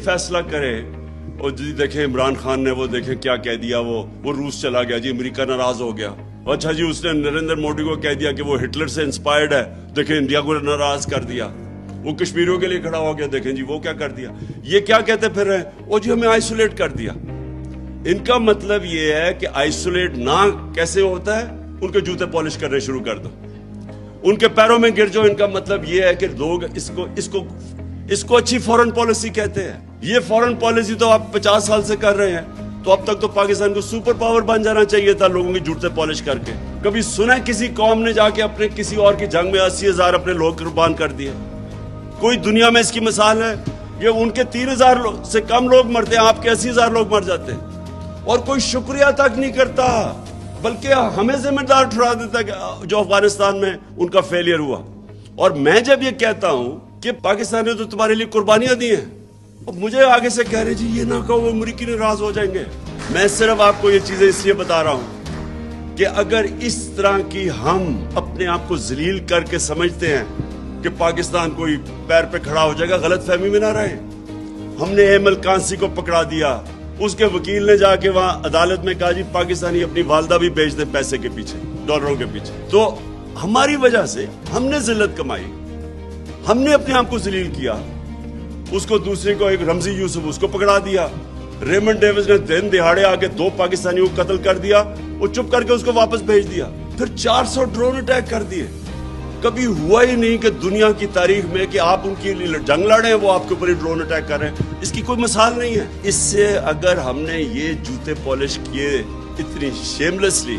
फैसला करे। और जी देखें इमरान खान ने वो देखें क्या कह दिया, वो रूस चला गया जी, अमेरिका नाराज हो गया। अच्छा जी उसने नरेंद्र मोदी को कह दिया कि वो हिटलर से इंस्पायर्ड है, देखें इंडिया को नाराज कर दिया। वो कश्मीरियों के लिए खड़ा हो गया, देखें जी वो क्या कर दिया। ये क्या कहते फिर रहे हैं, वो जी हमें आइसोलेट कर दिया। इनका मतलब ये है कि आइसोलेट ना कैसे होता है, उनके जूते पॉलिश करने शुरू कर दो, उनके पैरों में गिर जाओ। इनका मतलब ये है कि लोग इसको अच्छी फॉरेन पॉलिसी कहते हैं। ये फॉरेन पॉलिसी तो आप 50 साल से कर रहे हैं, तो अब तक तो पाकिस्तान को सुपर पावर बन जाना चाहिए था लोगों के जूते पॉलिश करके। कभी सुना है किसी कौम ने जाके अपने किसी और की जंग में 80,000 अपने लोग कुर्बान कर दिए? कोई दुनिया में इसकी मिसाल है? ये उनके 3,000 से कम लोग मरते हैं, आपके 80,000 लोग मर जाते हैं, और कोई शुक्रिया तक नहीं करता, बल्कि हमें जिम्मेदार ठहरा देता है जो अफगानिस्तान में उनका फेलियर हुआ। और मैं जब ये कहता हूं कि पाकिस्तान ने तो तुम्हारे लिए कुर्बानियां दी हैं, और मुझे आगे से कह रहे जी ये ना कहो, अमेरिकी नाराज हो जाएंगे। मैं सिर्फ आपको ये चीजें इसलिए बता रहा हूं कि अगर इस तरह की हम अपने आप को जलील करके समझते हैं कि पाकिस्तान कोई पैर पे खड़ा हो जाएगा, गलत फहमी में ना रहे। हमने एमल कांसी को पकड़ा दिया, उसके वकील ने जाके वहां अदालत में कहा जी पाकिस्तानी अपनी वालदा भी बेच दे पैसे के पीछे, डॉलरों के पीछे। तो हमारी वजह से हमने जिल्लत कमाई, हमने अपने आप को जलील किया। उसको दूसरे को, एक रमजी यूसुफ, उसको पकड़ा दिया। रेमंड डेविस ने दिन दिहाड़े आके 2 पाकिस्तानियों को कत्ल कर दिया, वो चुप करके उसको वापस भेज दिया। फिर 400 ड्रोन अटैक कर दिए। कभी हुआ ही नहीं कि दुनिया की तारीख में कि आप उनकी जंग लड़े हैं, वो आपके ऊपर ही ड्रोन अटैक कर रहे हैं। इसकी कोई मिसाल नहीं है। इससे अगर हमने ये जूते पॉलिश किए इतनी शेमलेसली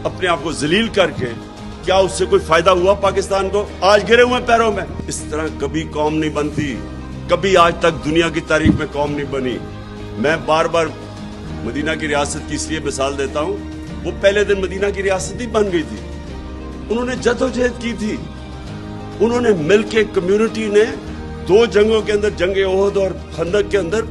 अपने आप को जलील करके, क्या उससे कोई फायदा हुआ पाकिस्तान को? आज गिरे हुए पैरों में। इस तरह कभी कौम नहीं बनती, कभी आज तक दुनिया की तारीख में कौम नहीं बनी। मैं बार बार मदीना की रियासत की इसलिए मिसाल देता हूं, वो पहले दिन मदीना की रियासत ही बन गई थी। उन्होंने जद्दोजहद की थी, उन्होंने मिलके, कम्युनिटी ने 2 जंगों के अंदर, जंगे ओहद और खंदक के अंदर,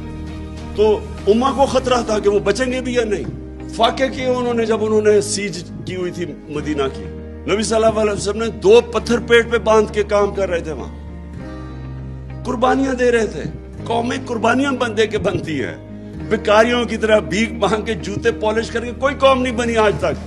तो उम्मा को खतरा था कि वो बचेंगे भी या नहीं। फाके किए उन्होंने जब उन्होंने सीज की हुई थी मदीना की। नबी सल्लल्लाहु अलैहि वसल्लम ने 2 पत्थर पेट पे बांध के काम कर रहे थे, वहां कुर्बानियां दे रहे थे। कौमें कुर्बानियां दे के बनती है। भिखारियों की तरह भीख मांग के जूते पॉलिश करके कोई कौम नहीं बनी आज तक।